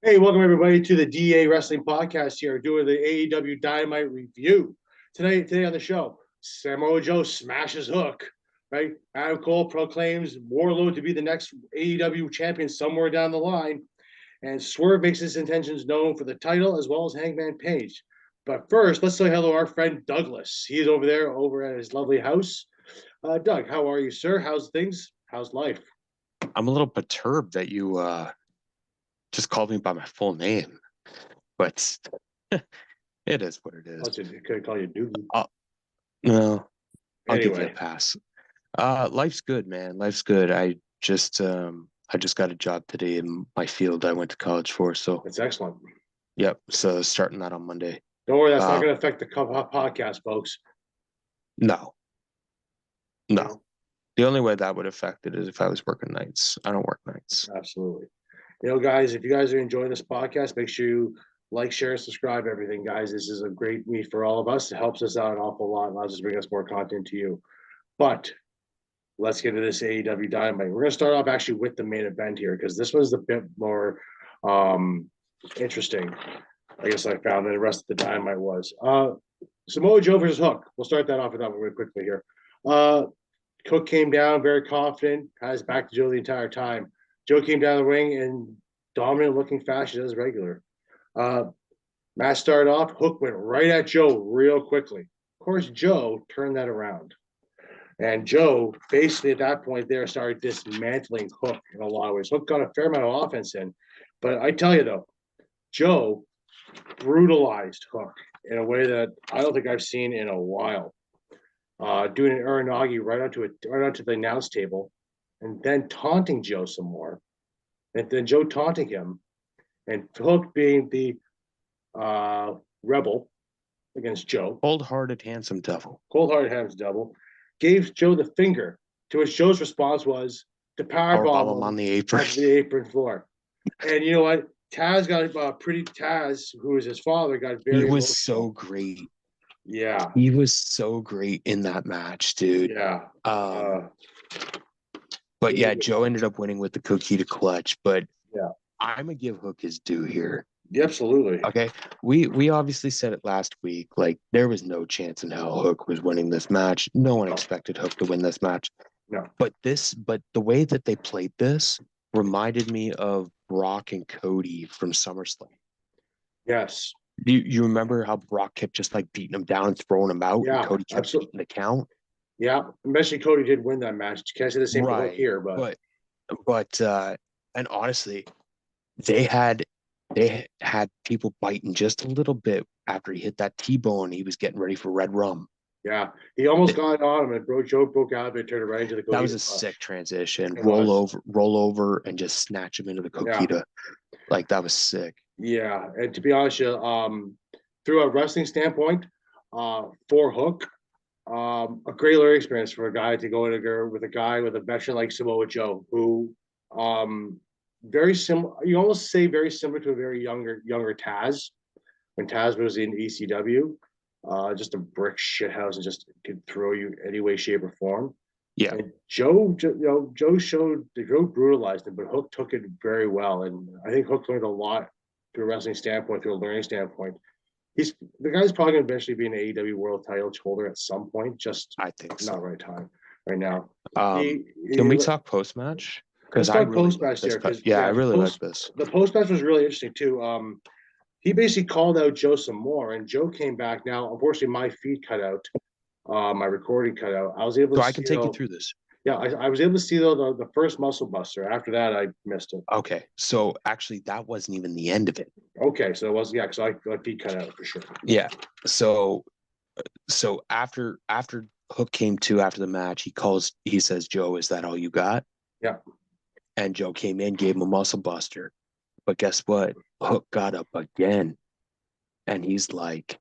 Hey, welcome everybody to the DA Wrestling Podcast here, doing the AEW Dynamite review. Today on the show, Samoa Joe smashes Hook, right? Adam Cole proclaims Warlord to be the next AEW champion somewhere down the line, and Swerve makes his intentions known for the title as well as Hangman Page. But first, let's say hello to our friend Douglas. He's over there, over at his lovely house. Doug, how are you, sir? How's things? How's life? I'm a little perturbed that you just called me by my full name, but it is what it is. Could I call you Doogie? No, I'll give you a Anyway. pass. Life's good, man. Life's good. I just got a job today in my field I went to college for. So That's excellent. yep. So starting that on Monday. Don't worry, that's not going to affect the podcast, folks. No. The only way that would affect it is if I was working nights. I don't work nights. Absolutely. Guys, if you guys are enjoying this podcast, make sure you like, share, subscribe, everything, guys. This is a great meet for all of us. It helps us out an awful lot, allows us to bring us more content to you. But let's get to this AEW Dynamite. We're going to start off actually with the main event here because this was a bit more interesting, I guess I found, than the rest of the Dynamite was. Samoa Joe versus Hook. We'll start that off with that one really quickly here. Hook came down very confident, had his back to Joe the entire time. Joe came down the ring in dominant looking fashion as regular. Match started off, Hook went right at Joe real quickly. Of course, Joe turned that around. And Joe basically at that point there started dismantling Hook in a lot of ways. Hook got a fair amount of offense in. But I tell you though, Joe brutalized Hook in a way that I don't think I've seen in a while. Doing an Uranagi right onto the announce table, and then taunting Joe some more, and then Joe taunting him, and Hook being the rebel against Joe, Cold-hearted, handsome devil, gave Joe the finger, to which Joe's response was to powerbomb him on the apron, floor. And you know what? Taz Taz, who was his father, got very. He was so great. Yeah. He was so great in that match, dude. Yeah. But yeah, Joe ended up winning with the cookie to clutch. But yeah, I'm gonna give Hook his due here. Yeah, absolutely. Okay. We obviously said it last week. Like, there was no chance in hell Hook was winning this match. No one expected Hook to win this match. No. But the way that they played this reminded me of Brock and Cody from SummerSlam. Yes. You remember how Brock kept just like beating him down and throwing him out, yeah, and Cody kept beating the count? Yeah, eventually Cody did win that match. Can't say the same right here, but and honestly, they had people biting just a little bit after he hit that T-bone. He was getting ready for Red Rum. Yeah, he almost got on him, and Joe broke out of it, turned right into the Coquita. That was a sick transition. Roll over, and just snatch him into the Coquita. Yeah. Like, that was sick. Yeah, and to be honest, through a wrestling standpoint, for Hook, a great learning experience for a guy to go in with a guy with a veteran like Samoa Joe, who very similar. You almost say very similar to a very younger Taz, when Taz was in ECW, just a brick shithouse and just could throw you any way, shape, or form. Yeah, and Joe brutalized him, but Hook took it very well, and I think Hook learned a lot through a wrestling standpoint, through a learning standpoint. The guy's probably going to eventually be an AEW World Title holder at some point. Just I think so. Not right now. Can we talk post match? Because I really post match there. I really like this. The post match was really interesting too. He basically called out Joe some more, and Joe came back. Now, unfortunately, my feed cut out. My recording cut out. I was able to. So I can take you through this. Yeah, I was able to see the first muscle buster. After that, I missed it. Okay, so actually, that wasn't even the end of it. Okay, so it was because I feed cut out for sure. Yeah, so after Hook came to after the match, he says, "Joe, is that all you got?" Yeah, and Joe came in, gave him a muscle buster, but guess what? Hook got up again, and he's like,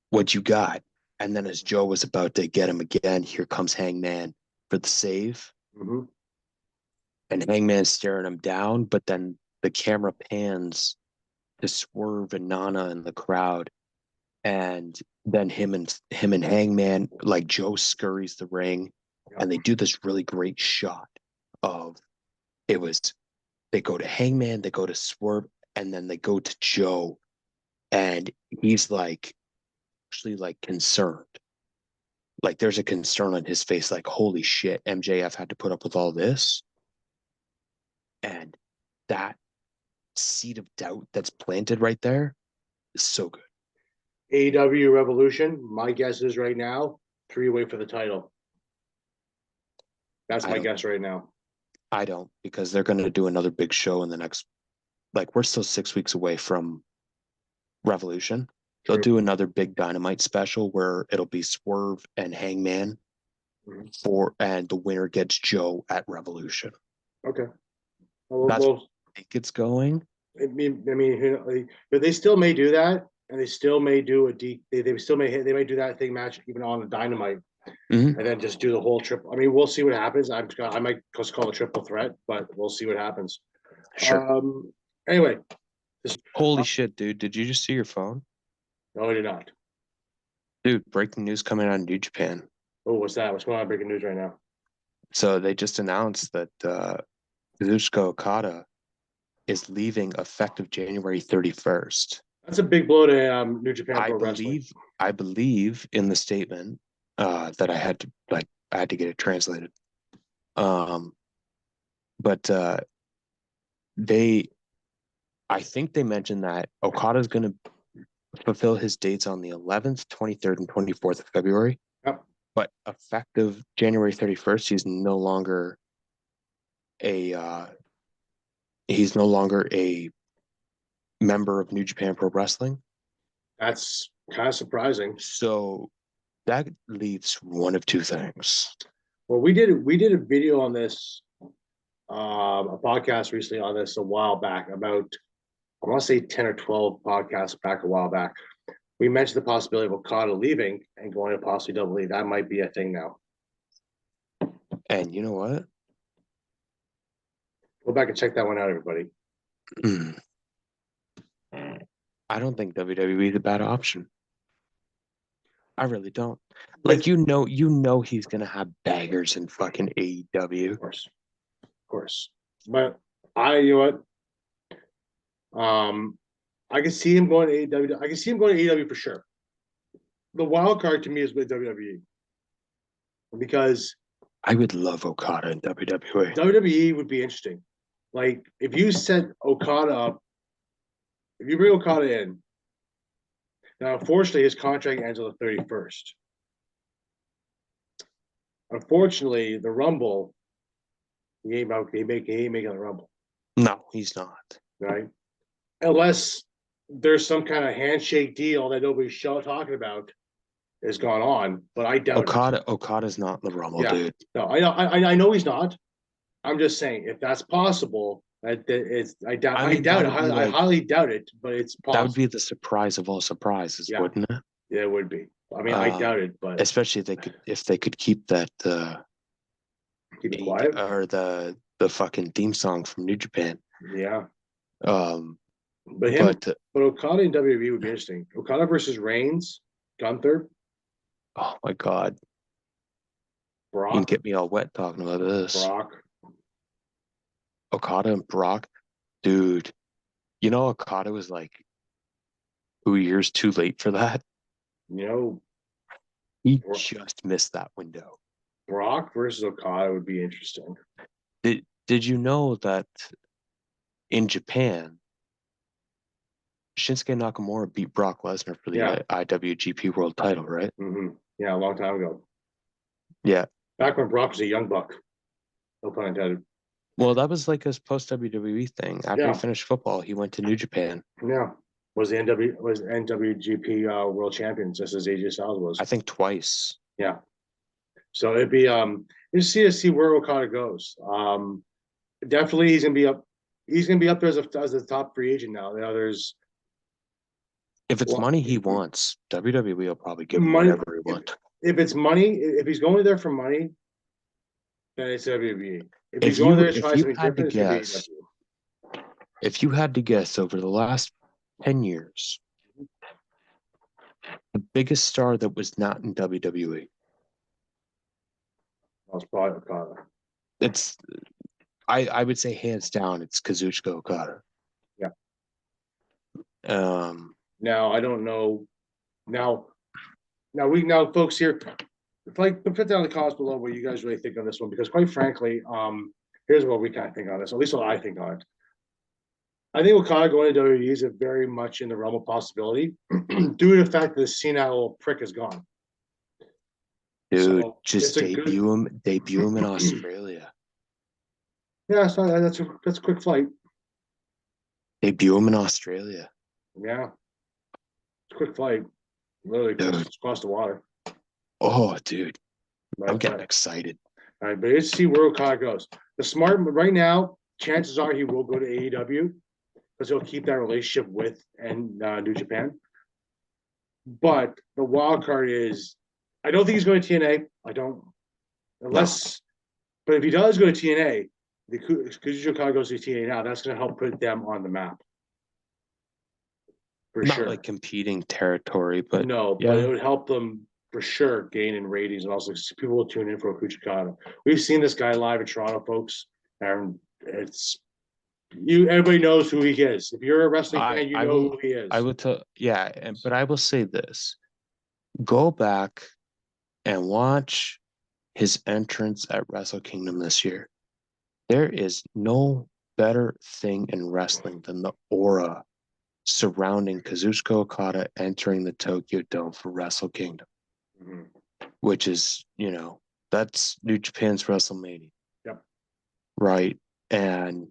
what you got? And then as Joe was about to get him again, here comes Hangman for the save. Mm-hmm. And Hangman's staring him down, but then the camera pans to Swerve and Nana in the crowd. And then him and Hangman, like, Joe scurries the ring, and they do this really great shot of it was they go to Hangman, they go to Swerve, and then they go to Joe. And he's like, actually like concerned. Like there's a concern on his face, like, holy shit, MJF had to put up with all this. And that seed of doubt that's planted right there is so good. AEW Revolution, my guess is right now, 3 away for the title. That's my guess right now. I don't, because they're going to do another big show in the next, like, we're still 6 weeks away from Revolution. They'll do another big Dynamite special where it'll be Swerve and Hangman and the winner gets Joe at Revolution. Okay. That's what I think it's going. I mean, but they still may do that, and they still may do they still may they may do that thing match even on the Dynamite, and then just do the whole triple. I mean, we'll see what happens. I might just call it triple threat, but we'll see what happens. Sure. Anyway, holy shit, dude! Did you just see your phone? No, I did not. Dude, breaking news coming out of New Japan. Oh, what's that? What's going on? Breaking news right now. So they just announced that Kazuchika Okada is leaving effective January 31st. That's a big blow to New Japan Pro Wrestling. I believe in the statement that I had to get it translated. But I think they mentioned that Okada's going to fulfill his dates on the 11th, 23rd, and 24th of February. Yep. But effective January 31st, he's no longer a member of New Japan Pro Wrestling. That's kind of surprising. So that leaves one of two things. Well, we did a video on this, a podcast recently on this a while back, about, I want to say 10 or 12 podcasts back a while back. We mentioned the possibility of Okada leaving and going to possibly Double E. That might be a thing now. And you know what? Go back and check that one out, everybody. I don't think WWE is a bad option. I really don't. Like, you know he's gonna have baggers in fucking AEW. Of course. But you know what? I can see him going to AEW. I can see him going to AEW for sure. The wild card to me is with WWE. Because I would love Okada in WWE. WWE would be interesting. Like, if you set Okada up, if you bring Okada in, now unfortunately his contract ends on the 31st. Unfortunately, the Rumble, he ain't making the Rumble. No, he's not. Right? Unless there's some kind of handshake deal that nobody's talking about has gone on, but I doubt Okada's not in the Rumble, dude. No, I know he's not. I'm just saying, if that's possible, I highly doubt it, but it's possible. That would be the surprise of all surprises, wouldn't it? Yeah, it would be. I mean, I doubt it, but especially if they could keep that keep it quiet, or the fucking theme song from New Japan. Yeah. But Okada in WWE would be interesting. Okada versus Reigns, Gunther. Oh my God. Brock. You can get me all wet talking about this. Brock. Okada and Brock. Dude. You know Okada was like 2 years too late for that? You know, he just missed that window. Brock versus Okada would be interesting. Did you know that in Japan, Shinsuke Nakamura beat Brock Lesnar for the IWGP World Title, right? Mm-hmm. Yeah, a long time ago. Yeah. Back when Brock was a young buck. No pun intended. Well, that was like his post-WWE thing. After he finished football, he went to New Japan. Yeah. Was NWGP World Champion, just as AJ Styles was. I think twice. Yeah. So it'd be interesting to see where Okada goes. Definitely he's gonna be up. He's gonna be up there as a top free agent now. If it's money he wants, WWE will probably give him whatever he wants. If it's money, if he's going there for money, then it's WWE. If he's going there to try something different, it's AEW. If you had to guess over the last 10 years, the biggest star that was not in WWE. That's probably Okada. It's I would say hands down, it's Kazuchika Okada. Yeah. Um, Now I don't know. Now, folks here, like put down in the comments below what you guys really think on this one, because quite frankly, here's what we kind of think on this. At least what I think on it. I think Okada going to WWE is very much in the realm of possibility due to the fact that the senile prick is gone. dude, So just it's a debut good. him in Australia. Yeah, it's not, that's a quick flight. Debut him in Australia. Yeah, it's a quick flight. Literally Dude. across the water. Oh, dude. I'm But, getting excited. all right, but let's see where Okada goes. The smart right now, chances are he will go to AEW because he'll keep that relationship with and New Japan. But the wild card is, I don't think he's going to TNA. I don't, unless. But if he does go to TNA, the Kazuchika Okada goes to TNA now. That's going to help put them on the map for Not sure. like competing territory, but No, but it would help them for sure gain in ratings, and also people will tune in for Okuchikata. We've seen this guy live in Toronto, folks, and it's everybody knows who he is. If you're a wrestling fan, you know who he is. I will tell, yeah, but I will say this: go back and watch his entrance at Wrestle Kingdom this year. There is no better thing in wrestling than the aura surrounding Kazuchika Okada entering the Tokyo Dome for Wrestle Kingdom, which is, that's New Japan's WrestleMania. Yep. Right. And,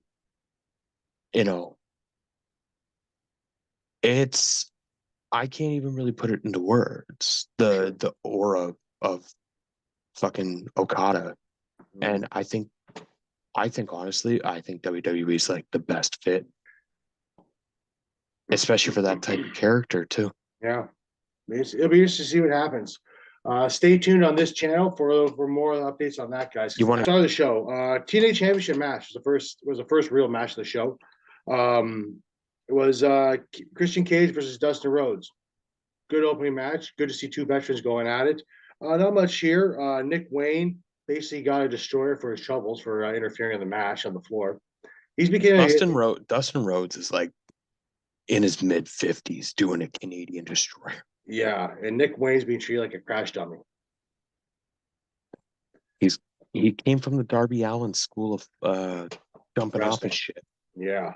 it's, I can't even really put it into words, the aura of fucking Okada. And I think honestly, I think WWE is like the best fit, especially for that type of character too. Yeah, it'll be interesting to see what happens. Stay tuned on this channel for more updates on that, guys. You want to start the show? TNA Championship match was the first real match of the show. It was Christian Cage versus Dustin Rhodes. Good opening match. Good to see two veterans going at it. Not much here. Nick Wayne basically got a destroyer for his troubles for interfering in the match on the floor. He's became Dustin Rhodes is like in his mid-50s doing a Canadian destroyer. Yeah, and Nick Wayne's being treated like a crash dummy. He came from the Darby Allin school of jumping off and shit. Yeah.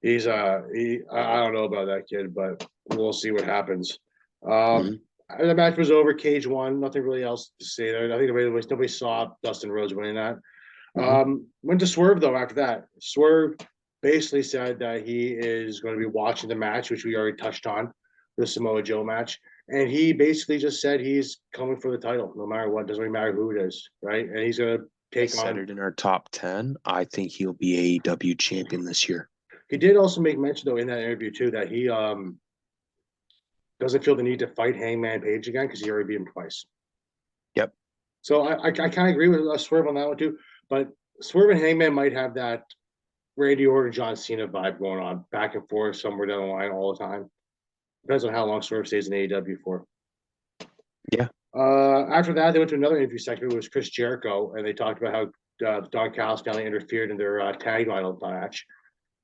He's I don't know about that kid, but we'll see what happens. The match was over. Cage won. Nothing really else to say there. I think nobody saw Dustin Rhodes winning that. Went to Swerve though after that. Swerve basically said that he is going to be watching the match, which we already touched on, the Samoa Joe match. And he basically just said he's coming for the title, no matter what. Doesn't really matter who it is, right? And he's going to take on. Said it in our top 10. I think he'll be AEW champion this year. He did also make mention though in that interview too that he doesn't feel the need to fight Hangman Page again because he already beat him twice. Yep. So I kind of agree with Swerve on that one too. But Swerve and Hangman might have that Randy Orton, John Cena vibe going on back and forth somewhere down the line all the time. Depends on how long Swerve stays in AEW for. Yeah. After that, they went to another interview segment. It was Chris Jericho, and they talked about how Don Callis finally interfered in their tag title match,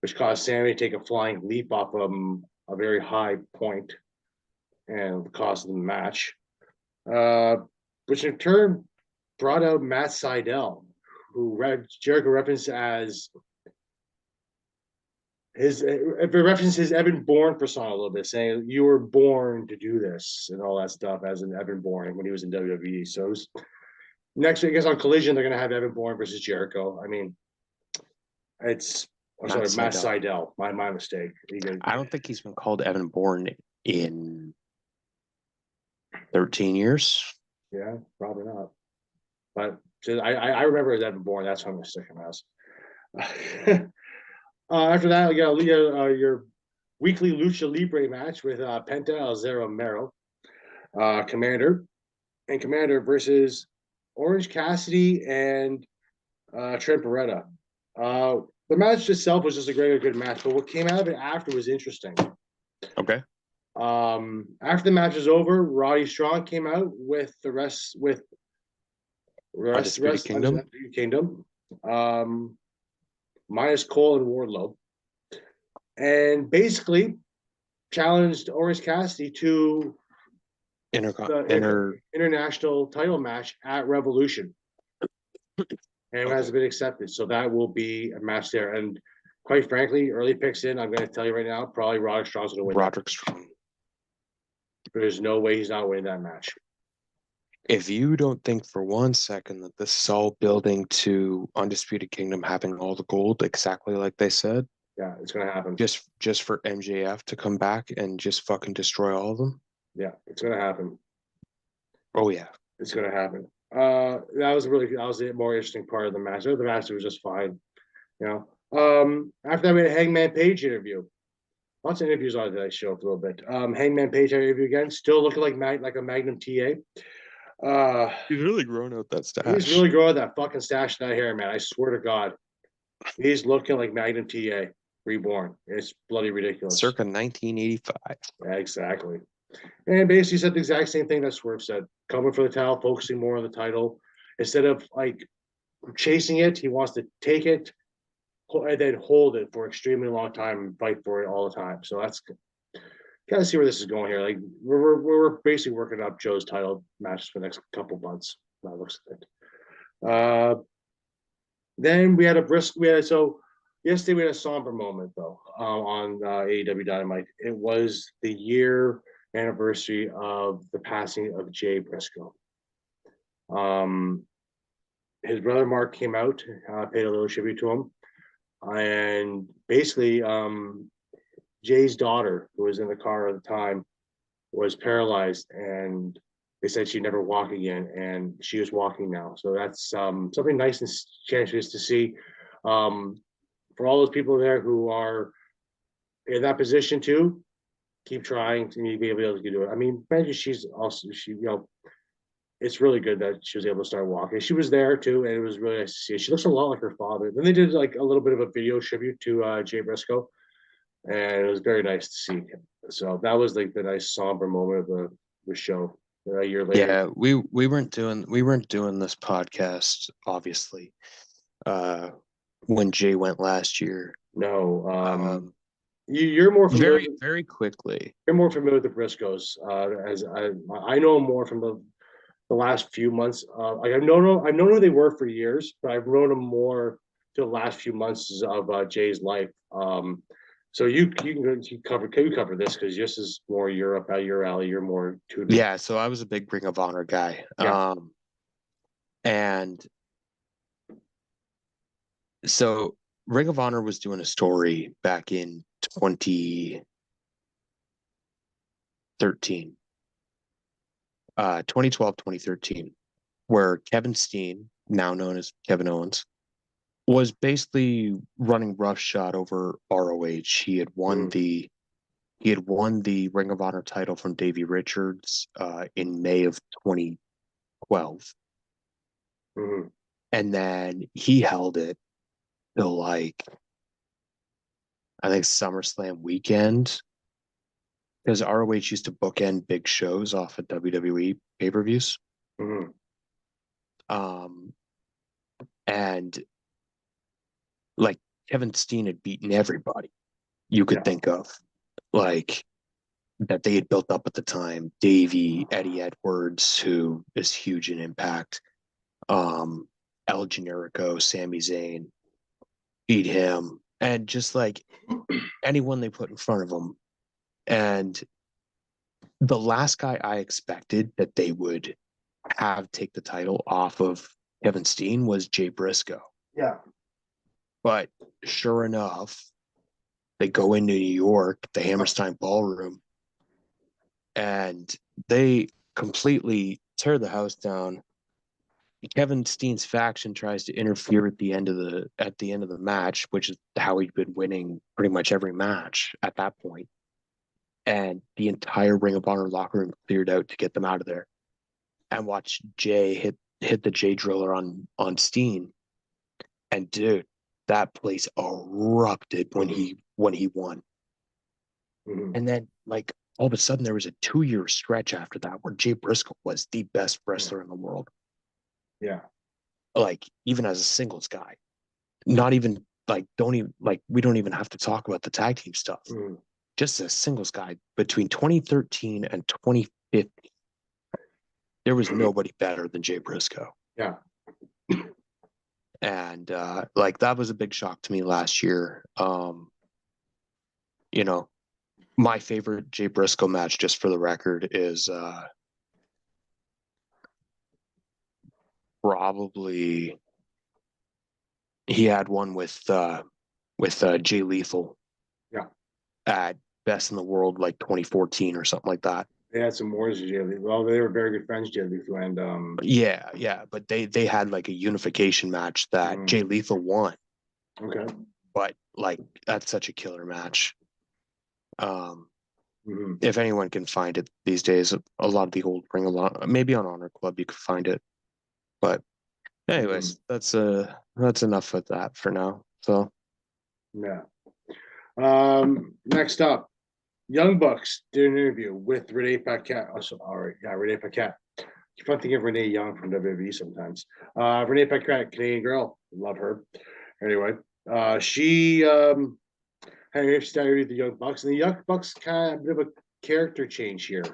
which caused Sammy to take a flying leap off a very high point and caused the match, which in turn brought out Matt Sydal, who Jericho referenced as his Evan Bourne persona a little bit, saying you were born to do this and all that stuff as an Evan Bourne when he was in WWE. So it was, next, I guess on Collision they're going to have Evan Bourne versus Jericho. I mean, it's Matt Sydal. My mistake. I don't think he's been called Evan Bourne in 13 years. Yeah, probably not. But I remember as Evan Bourne. That's how I'm going to stick him as. After that, we got your weekly Lucha Libre match with Penta El Zero Mero, Commander versus Orange Cassidy and Trent Beretta. The match itself was just a good match, but what came out of it after was interesting. Okay. After the match was over, Roddy Strong came out with the rest Kingdom. minus Cole and Wardlow, and basically challenged Orange Cassidy to the international title match at Revolution. And it hasn't been accepted. So that will be a match there. And quite frankly, early picks in, I'm going to tell you right now, probably Roderick Strong's going to win. Roderick Strong. There's no way he's not winning that match. If you don't think for one second that this is all building to Undisputed Kingdom having all the gold exactly like they said, yeah, it's going to happen. Just for MJF to come back and just fucking destroy all of them. Yeah, it's going to happen. Oh yeah, it's going to happen. That was the more interesting part of the match. The match was just fine, you know. After that, we had a Hangman Page interview. Lots of interviews on today's show for a little bit. Hangman Page interview again, still looking like a Magnum TA. He's really grown out that stash. He's really grown that fucking stash that hair, man. I swear to God, he's looking like Magnum TA reborn. It's bloody ridiculous. Circa 1985. Yeah, exactly. And basically said the exact same thing that Swerve said. Coming for the title, focusing more on the title. Instead of like chasing it, he wants to take it and then hold it for an extremely long time and fight for it all the time. So that's gotta see where this is going here. Like we're basically working up Joe's title matches for the next couple months. That looks like it. Then we had yesterday we had a somber moment though on AEW Dynamite. It was the year anniversary of the passing of Jay Briscoe. His brother Mark came out, paid a little tribute to him, and basically Jay's daughter, who was in the car at the time, was paralyzed, and they said she'd never walk again, and she is walking now. So that's something nice and chances to see. For all those people there who are in that position too, keep trying to be able to do it. I mean, imagine it's really good that she was able to start walking. She was there too, and it was really nice to see. She looks a lot like her father. Then they did like a little bit of a video tribute to Jay Briscoe, and it was very nice to see. So that was like the nice somber moment of the show. A year later. Yeah, we weren't doing this podcast obviously when Jay went last year. No, you're more familiar very quickly. You're more familiar with the Briscoes, as I know more from the last few months. I've known who they were for years, but I've known them more to the last few months of Jay's life. So you can cover this because this is more Europe, your alley. You're more tuned. Yeah, so I was a big Ring of Honor guy, and so Ring of Honor was doing a story back in 2013, 2012, 2013, where Kevin Steen, now known as Kevin Owens, was basically running roughshod over ROH. He had won the Ring of Honor title from Davey Richards in May of 2012. And then he held it till like I think SummerSlam weekend, because ROH used to bookend big shows off of WWE pay-per-views. And like Kevin Steen had beaten everybody you could think of, like that they had built up at the time. Davey, Eddie Edwards, who is huge in Impact, El Generico, Sami Zayn, beat him, and just like anyone they put in front of him. And the last guy I expected that they would have take the title off of Kevin Steen was Jay Briscoe. Yeah. But sure enough, they go into New York, the Hammerstein Ballroom, and they completely tear the house down. Kevin Steen's faction tries to interfere at the end of the match, which is how he'd been winning pretty much every match at that point. And the entire Ring of Honor locker room cleared out to get them out of there. And watch Jay hit the Jay Driller on Steen. And dude, that place erupted when he won. And then like all of a sudden there was a 2-year stretch after that where Jay Briscoe was the best wrestler in the world. Yeah. Like even as a singles guy, not even like we don't even have to talk about the tag team stuff. Mm. Just a singles guy between 2013 and 2015, there was nobody better than Jay Briscoe. Yeah. And like that was a big shock to me last year. You know, my favorite Jay Briscoe match, just for the record, is probably he had one with Jay Lethal. Yeah. At Best in the World, like 2014 or something like that. They had some wars with Jay Lethal. Well, they were very good friends, Jay Lethal, and Yeah, but they had like a unification match that Jay Lethal won. Okay. But like that's such a killer match. If anyone can find it these days, a lot of the old Ring of Honor, maybe on Honor Club you could find it. But anyways, that's enough of that for now. So yeah. Next up, Young Bucks did an interview with Renee Paquette. Renee Paquette. Keep on thinking of Renee Young from WWE sometimes. Renee Paquette, Canadian girl, love her. Anyway, she had an interesting interview with the Young Bucks, and the Young Bucks kind of a bit of a character change here.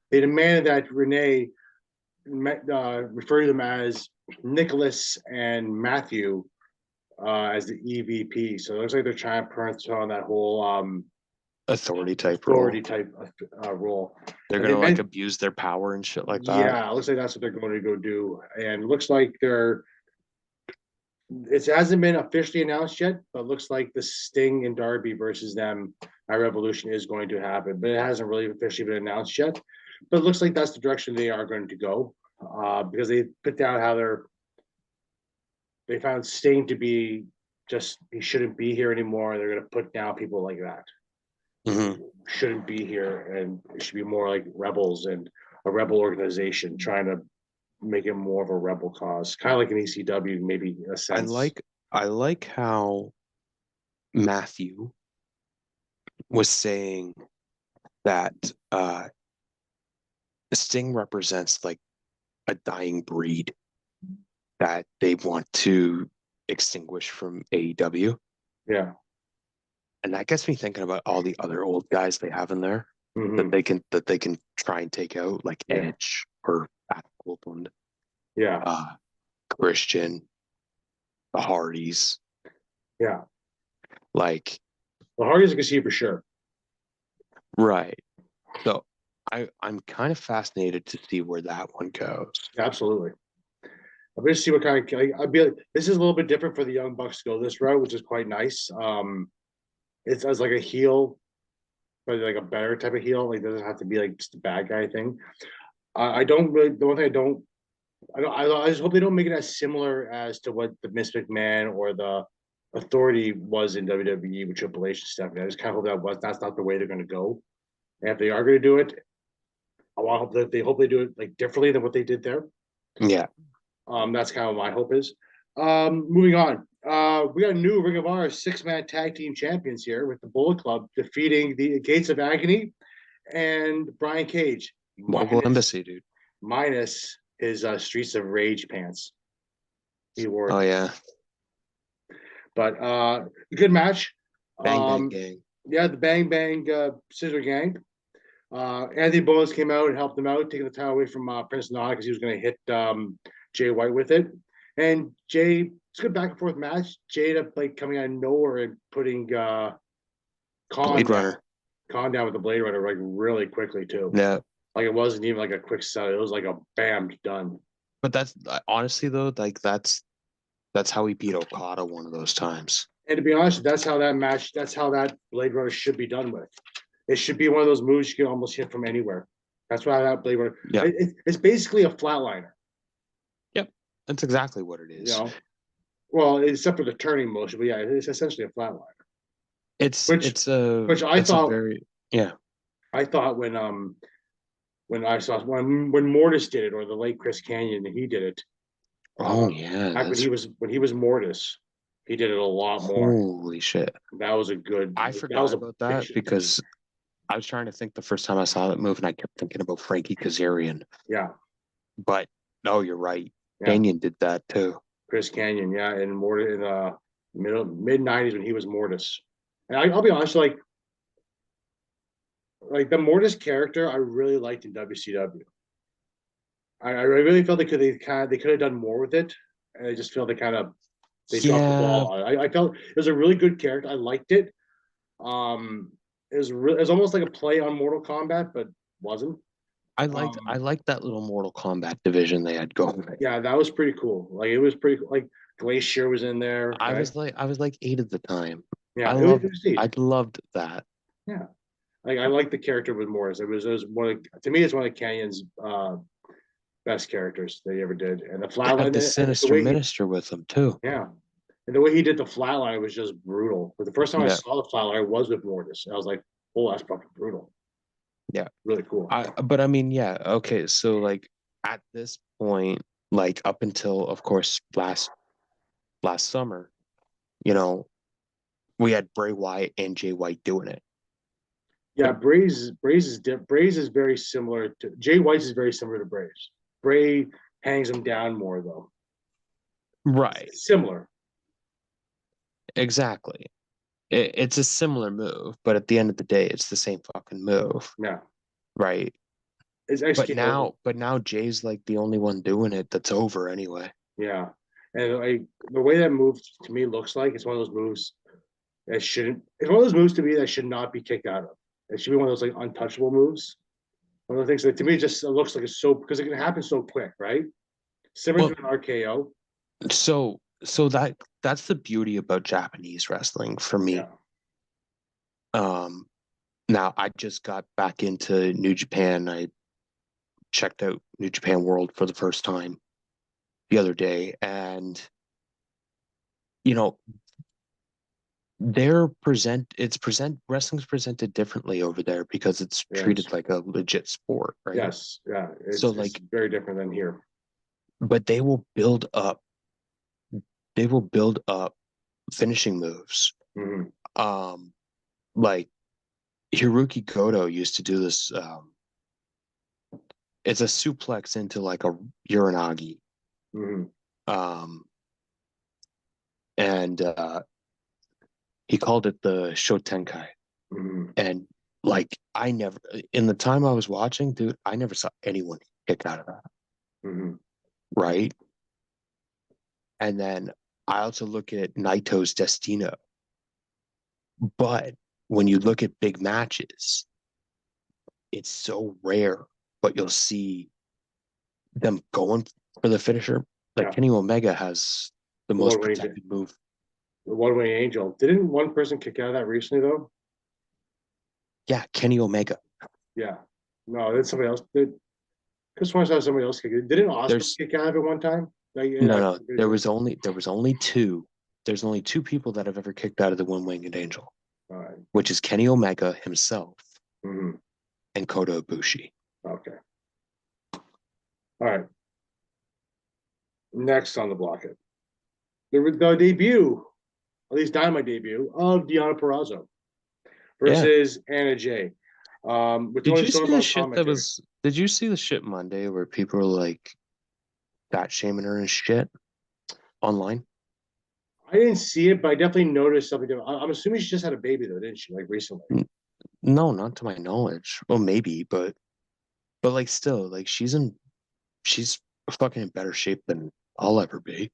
They demanded that Renee refer to them as Nicholas and Matthew as the EVP. So it looks like they're trying to put on that whole authority type role. They're gonna like abuse their power and shit like that. Yeah, it looks like that's what they're going to go do, and it looks like it hasn't been officially announced yet, but it looks like the Sting and Darby versus them at Revolution is going to happen, but it hasn't really officially been announced yet. But it looks like that's the direction they are going to go, because they put down how they found Sting to be he shouldn't be here anymore. They're going to put down people like that. Shouldn't be here, and it should be more like rebels and a rebel organization trying to make it more of a rebel cause, kind of like an ECW, maybe in a sense. I like how Matthew was saying that Sting represents like a dying breed that they want to extinguish from AEW. Yeah. And that gets me thinking about all the other old guys they have in there that they can try and take out, like Edge or Copeland. Yeah. Christian, the Hardys. Yeah. Like the Hardys I can see for sure. Right. So I'm kind of fascinated to see where that one goes. Absolutely. I'm going to see what kind of I'd be like, this is a little bit different for the Young Bucks to go this route, which is quite nice. It's as like a heel, but like a better type of heel. Like, it doesn't have to be like just a bad guy thing. I don't really. The one thing I just hope they don't make it as similar as to what the Vince McMahon or the Authority was in WWE with Triple H and Stephanie. I just kind of hope that's not the way they're going to go. And if they are going to do it, I want to hope they do it like differently than what they did there. Yeah. That's kind of what my hope is. Moving on. We got a new Ring of Honor 6-man tag team champions here with the Bullet Club defeating the Gates of Agony and Brian Cage. Mobile Embassy, dude. Minus his Streets of Rage pants. He wore. Oh yeah. But good match. Bang Bang Gang. Yeah, the Bang Bang Scissor Gang. Anthony Bowens came out and helped him out, taking the title away from Prince Nana because he was going to hit Jay White with it. And Jay, it's a good back and forth match. Jay ended up like coming out of nowhere and putting Khan down with the Blade Runner like really quickly too. Yeah. Like it wasn't even like a quick set. It was like a bam, done. But that's honestly though, like that's how he beat Okada one of those times. And to be honest, that's how that Blade Runner should be done with. It should be one of those moves you can almost hit from anywhere. That's why that Blade Runner. Yeah. It's basically a flatliner. Yep. That's exactly what it is. You know? Well, except for the turning motion, but yeah, it's essentially a flatliner. Which I thought I thought when Mortis did it, or the late Chris Canyon, he did it. Oh yeah. When he was Mortis, he did it a lot more. Holy shit. That was a good. I forgot about that because I was trying to think the first time I saw that move, and I kept thinking about Frankie Kazarian. Yeah. But no, you're right. Yeah. Canyon did that too. Chris Canyon, yeah, and Mortis mid '90s when he was Mortis. And I'll be honest, like the Mortis character, I really liked in WCW. I really felt they could have done more with it, and I just feel they dropped the Yeah, ball. I felt it was a really good character. I liked it. Um, it was almost like a play on Mortal Kombat, but wasn't. I Um, liked that little Mortal Kombat division they had going. yeah, that was pretty cool. Like it was pretty cool. Like Glacier was in there, right? I was like 8 at the time. Yeah, it was neat. I loved that. Yeah, like I like the character with Morris. It was one of, to me, it's one of Canyon's best characters that he ever did, and the They had flatline the and the Sinister way he, Minister with them too. yeah, and the way he did the flatline was just brutal. But the first time I Yeah, saw the flatline was with Mortis, and I was like, oh, that's fucking brutal. yeah. Really cool. But I mean, yeah, okay. So like at this point, like up until of course last summer, you know, we had Bray Wyatt and Jay White doing it. Yeah, But Braze is very similar to Jay White's is very similar to Braze. Bray hangs him down more though. right, It's similar. exactly. It's a similar move, but at the end of the day, it's the same fucking move, Yeah, right? it's executed. But now Jay's like the only one doing it that's over anyway. Yeah, and like the way that move to me looks like it's one of those moves that shouldn't. It's one of those moves to me that should not be kicked out of. It should be one of those like untouchable moves. One of the things that to me just looks like it's so because it can happen so quick, right? Similar to Well, an RKO. so that's the beauty about Japanese wrestling for me. Yeah, Um, Now I just got back into New Japan. I checked out New Japan World for the first time the other day, and you know, wrestling's presented differently over there because it's yes, treated like a legit sport, right? yes, yeah. So It's like, very different than here. but they will build up finishing moves. Mm-hmm. Um, like Hiroki Goto used to do this. It's a suplex into like a uranagi. Mm-hmm. Um, and he called it the Shotenkai. Mm-hmm. And like I never in the time I was watching, dude, I never saw anyone kick out of that, Mm-hmm. right? And then I also look at Naito's Destino. But when you look at big matches, it's so rare, but you'll see them going for the finisher. Like Yeah, Kenny Omega has the the most one winning, protected move. the one winning angel. Didn't one person kick out of that recently though? Yeah, Kenny Omega. Yeah, no, that's somebody else. Did Chris Wentz had somebody else kick it? Didn't Osprey There's kick out of it one time? Like, no, yeah, no. There was only two. There's only two people that have ever kicked out of the One Winged Angel, all right. which is Kenny Omega himself Mm-hmm. and Kota Ibushi. Okay. All right. Next on the blocket, the debut, at least Dynamite debut of Deonna Purrazzo Yeah. versus Anna Jay. With Tony Storm on commentary. Did you see the shit Monday where people were like fat shaming her and shit online? I didn't see it, but I definitely noticed something different. I'm assuming she just had a baby though, didn't she? Like recently. No, not to my knowledge. Well, maybe, but like still, like she's fucking in better shape than I'll ever be.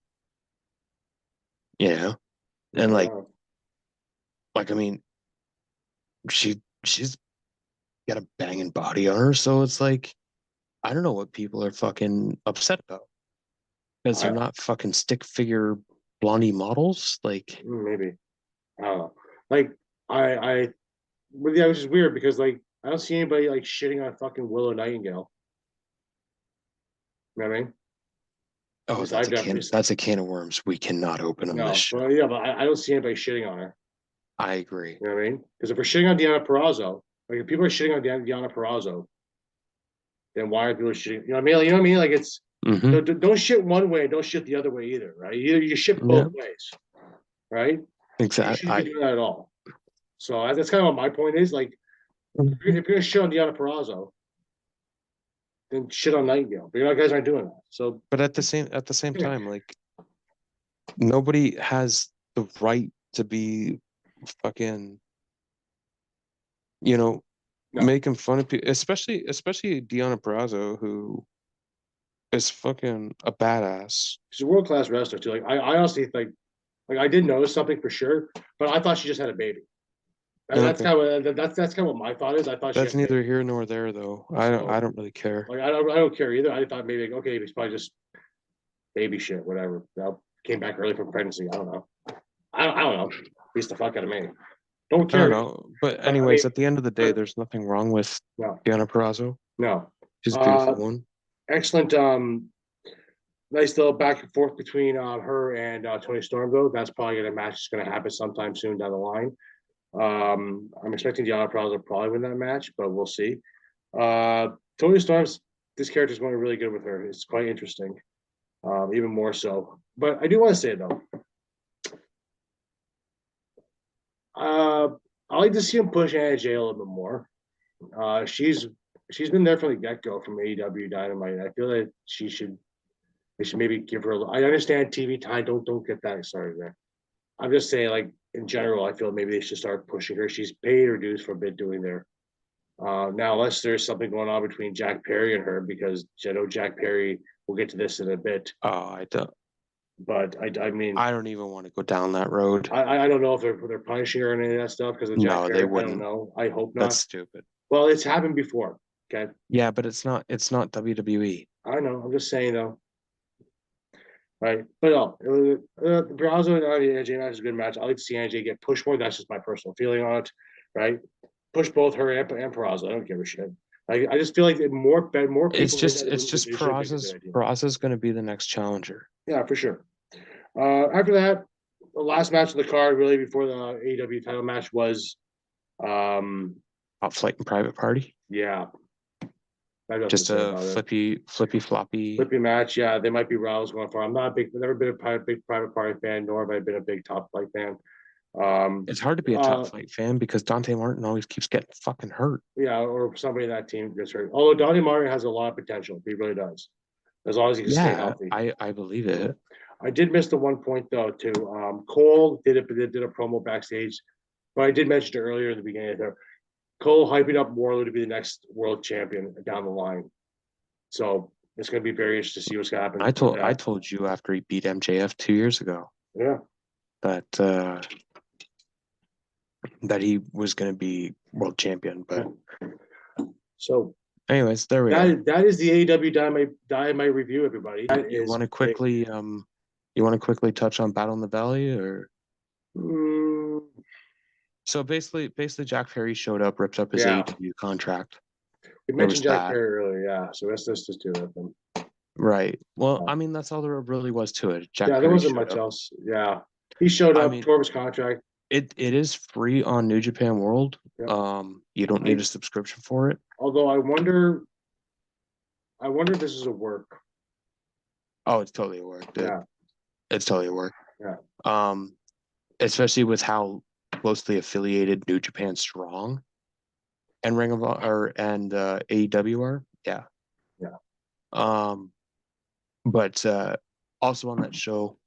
You know? And Yeah. like I mean, she's got a banging body on her, so it's like I don't know what people are fucking upset about because they're I, not fucking stick figure blondie models. Like, maybe. I don't know. Like I but yeah, which is weird because like I don't see anybody like shitting on fucking Willow Nightingale. You know what I mean? At oh, least I've definitely that's a can of worms we cannot open on this no, show. but yeah, but I don't see anybody shitting on her. I agree. You know what I mean? Because if we're shitting on Deonna Purrazzo, like if people are shitting on Deonna Purrazzo, then why are people shitting? You know what I mean? Like, you know what I mean? Like it's Mm-hmm. don't shit one way, don't shit the other way either, right? You shit both Yeah, ways, right? You exactly. shouldn't be doing that at all. So that's kind of what my point is. Like if you're gonna shit on Deonna Purrazzo, then shit on Nightingale. But you know, guys aren't doing that. So But at the same time, like nobody has the right to be fucking, you know, No, making fun of people, especially Deonna Purrazzo, who is fucking a badass. she's a world class wrestler too. Like I honestly like I did notice something for sure, but I thought she just had a baby. I mean, Okay. that's kind of what my thought is. I thought she That's had a baby. neither here nor there, though. I So don't really care. like I don't care either. I thought maybe okay, it's probably just baby shit, whatever. Came back early from pregnancy. I don't know. I don't know. Beats the fuck out of me. Don't I don't care. know. But But I mean, anyways, at the end of the day, there's nothing wrong with no, Deonna Purrazzo. no. She's a Uh, beautiful one. excellent. Nice little back and forth between her and Tony Storm though. That's probably gonna match. It's gonna happen sometime soon down the line. I'm expecting Deonna Purrazzo to probably win that match, but we'll see. Uh, Tony Storm's this character's going really good with her. It's quite interesting, even more so. But I do want to say though, uh, I like to see him push Anna Jay a little bit more. She's been there from the get go from AEW Dynamite. I feel like they should maybe give her. I understand TV time. Don't get that started there. I'm just saying, like in general, I feel maybe they should start pushing her. She's paid her dues for a bit doing there. Now, unless there's something going on between Jack Perry and her, because I know Jack Perry. We'll get to this in a bit, Oh, I don't. but I mean, I don't even want to go down that road. I don't know if they're punishing her or any of that stuff because of Jack No, they Perry. I don't wouldn't. know. I hope That's not. stupid. Well, it's happened before. Okay, Yeah, but it's not WWE. I know. I'm just saying though. Right, but Brazzo and AJ match is a good match. I like to see AJ get pushed more. That's just my personal feeling on it. Right, push both her and Peraza. I don't give a shit. I just feel like more It's people in just that it's just division is a good idea. Peraza's going to be the next challenger. Yeah, for sure. After that, the last match of the card, really before the AEW title match was, Top Flight and Private Party. yeah, I have nothing to Just say a about it. flippy floppy. Flippy match, yeah, they might be rivals going for. I'm not a big, never been a big Private Party fan, nor have I been a big Top Flight fan. It's hard to be a Top Flight fan because Dante Martin always keeps getting fucking hurt. Yeah, or somebody in that team gets hurt. Although Donnie Mario has a lot of potential, he really does, as long as he can stay Yeah, healthy. I believe it. I did miss the one point though too. Cole did a promo backstage, but I did mention it earlier in the beginning of there. Cole hyping up Wardlow to be the next world champion down the line. So it's going to be very interesting to see what's going to happen. I told you after he beat MJF 2 years ago Yeah, that that he was going to be world champion. But so anyways, there we are. that is the AEW Dynamite review, everybody. You want to quickly touch on Battle in the Valley or? Mm, So basically Jack Perry showed up, ripped up his yeah, AEW contract. we There was mentioned Jack that. Perry earlier. Yeah, so let's just do that then. Right. Well, I mean, that's all there really was to it. Jack Yeah, there Perry wasn't showed much up. else. Yeah, he showed I up, mean, tore his contract. it is free on New Japan World. Yeah. You don't need a subscription for it. Although I wonder if this is a work. Oh, it's totally a work, dude. Yeah, It's totally a work. yeah, Especially with how closely affiliated New Japan Strong and Ring of Honor and AEW are. Yeah. yeah. But also on that show,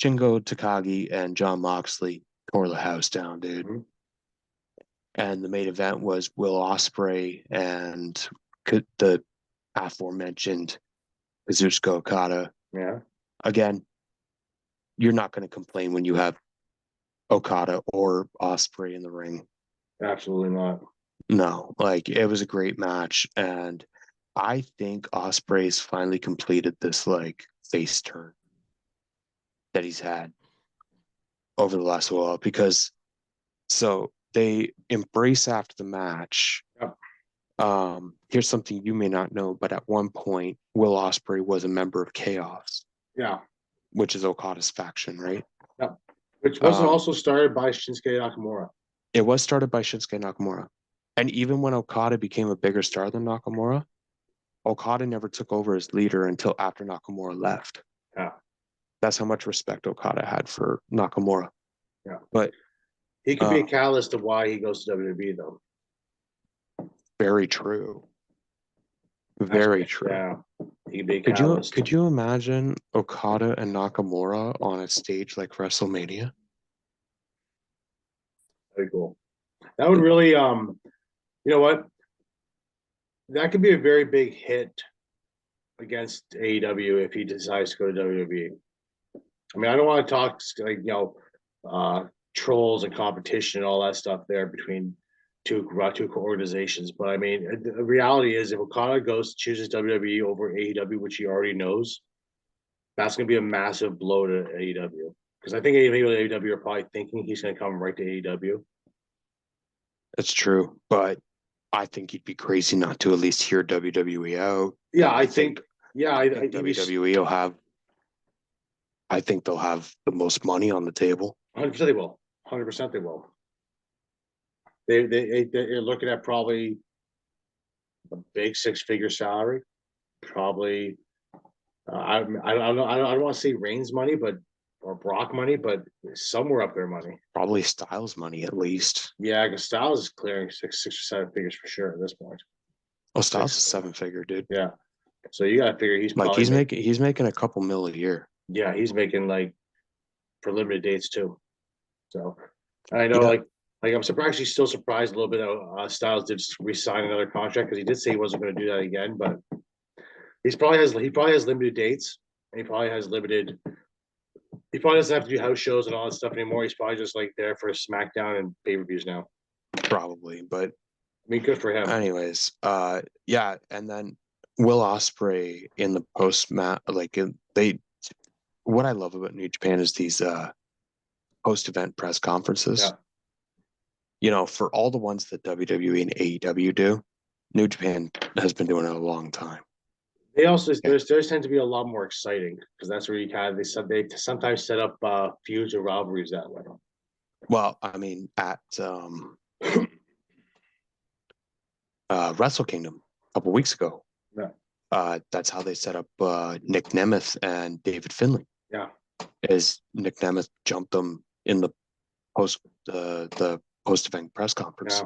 Shingo Takagi and John Moxley tore the house down, dude. Mm-hmm. And the main event was Will Ospreay and the aforementioned Kazuchika Okada. Yeah, Again, you're not going to complain when you have Okada or Ospreay in the ring. absolutely not. No, like it was a great match, and I think Ospreay's finally completed this like face turn that he's had over the last while because so they embrace after the match. Yep. Here's something you may not know, but at one point, Will Ospreay was a member of Chaos. Yeah, which is Okada's faction, right? yep. Which wasn't also started by Shinsuke Nakamura. It was started by Shinsuke Nakamura. And even when Okada became a bigger star than Nakamura, Okada never took over as leader until after Nakamura left. Yeah. That's how much respect Okada had for Nakamura. Yeah. But he could be a catalyst of why he goes to WWE, though. Very true. Very true. Yeah, he can be a Could you catalyst. could you imagine Okada and Nakamura on a stage like WrestleMania? Very cool. That would really, you know what? That could be a very big hit against AEW if he decides to go to WWE. I mean, I don't want to talk like trolls and competition and all that stuff there between two organizations, but I mean, the reality is if Okada chooses WWE over AEW, which he already knows, that's going to be a massive blow to AEW because I think AEW are probably thinking he's going to come right to AEW. That's true, but I think you'd be crazy not to at least hear WWE out. Yeah, And I think. Yeah, I think WWE will have. I think they'll have the most money on the table. 100% they will. 100% they will. They're looking at probably a big 6-figure salary. Probably, I don't know. I don't want to say Reigns money, or Brock money, but somewhere up there money. Probably Styles money at least. Yeah, because Styles is clearing six or 7 figures for sure at this point. Oh, Styles is 7-figure, dude. Yeah, so you got to figure he's like probably he's making a couple mil a year. Yeah, he's making like for limited dates too. So I know, Yeah. like I'm actually still surprised a little bit. Styles did resign another contract because he did say he wasn't going to do that again, but he probably has limited dates. And he probably has limited. He probably doesn't have to do house shows and all that stuff anymore. He's probably just like there for SmackDown and pay-per-views now. Probably, but I mean, good for him. anyways, yeah, and then Will Ospreay in the post match, what I love about New Japan is these post event press conferences. Yeah. You know, for all the ones that WWE and AEW do, New Japan has been doing it a long time. They also theirs tend to be a lot more exciting because that's where they sometimes set up feuds or rivalries that way. Well, I mean, at Wrestle Kingdom a couple weeks ago, Yeah. that's how they set up Nick Nemeth and David Finlay. Yeah. As Nick Nemeth jumped them in the post event press conference.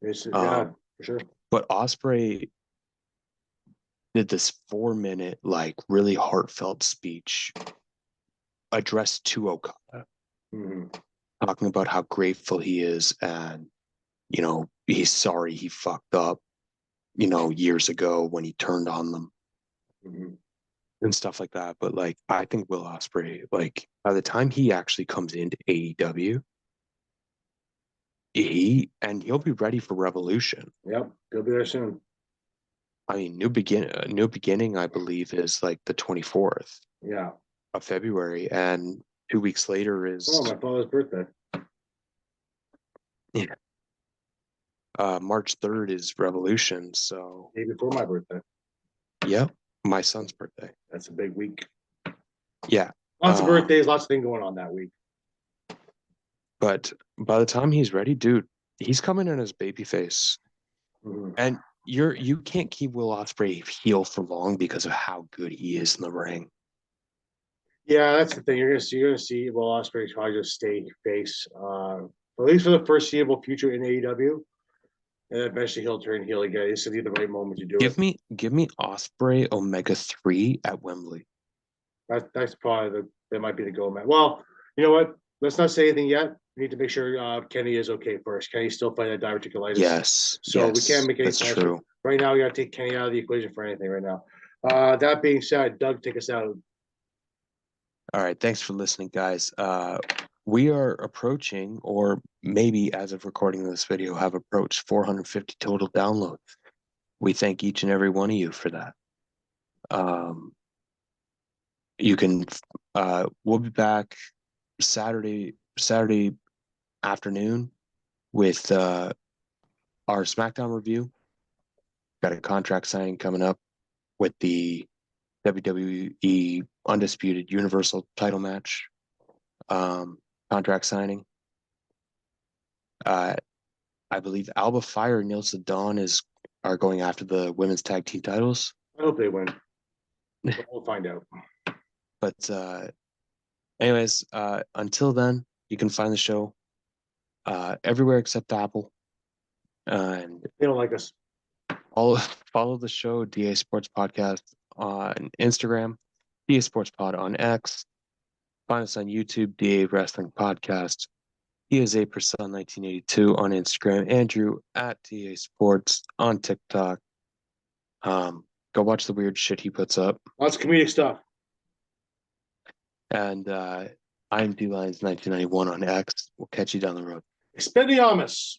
Yeah, for sure. But Ospreay did this 4-minute, like really heartfelt speech addressed to Okada, talking about how grateful he is and, you know, he's sorry he fucked up, you know, years ago when he turned on them and stuff like that. But like, I think Will Ospreay, like, by the time he actually comes into AEW, he'll be ready for Revolution. Yep, he'll be there soon. I mean, new beginning, I believe, is like the 24th. Yeah. Of February, and 2 weeks later is my father's birthday. Yeah. March 3rd is Revolution, so day before my birthday. Yep, my son's birthday. That's a big week. Yeah. Lots of birthdays, lots of things going on that week. But by the time he's ready, dude, he's coming in as babyface. And you can't keep Will Ospreay heel for long because of how good he is in the ring. Yeah, that's the thing. You're gonna see Will Ospreay probably just stay face, at least for the foreseeable future in AEW, and eventually he'll turn heel again. This is the right moment to do it. Give me Ospreay Omega 3 at Wembley. That's probably that might be the go man. Well, you know what? Let's not say anything yet. We need to make sure Kenny is okay first. Kenny's still fighting diverticulitis. Yes. So we can't make any that's true. Right now, we got to take Kenny out of the equation for anything right now. That being said, Doug, take us out. All right. Thanks for listening, guys. We are approaching, or maybe as of recording this video, have approached 450 total downloads. We thank each and every one of you for that. You can, we'll be back Saturday afternoon with our SmackDown review. Got a contract signing coming up with the WWE Undisputed Universal title match. Contract signing. I believe Alba Fire and Neil Dawn are going after the women's tag team titles. I hope they win. We'll find out. But anyways, until then, you can find the show everywhere except Apple. And they don't like us. Follow the show, DA Sports Podcast on Instagram, DA Sports Pod on X. Find us on YouTube, DA Wrestling Podcast. He is A Person 1982 on Instagram. Andrew at DA Sports on TikTok. Go watch the weird shit he puts up. Lots of comedic stuff. And I'm D Lines 1991 on X. We'll catch you down the road. Expelliarmus.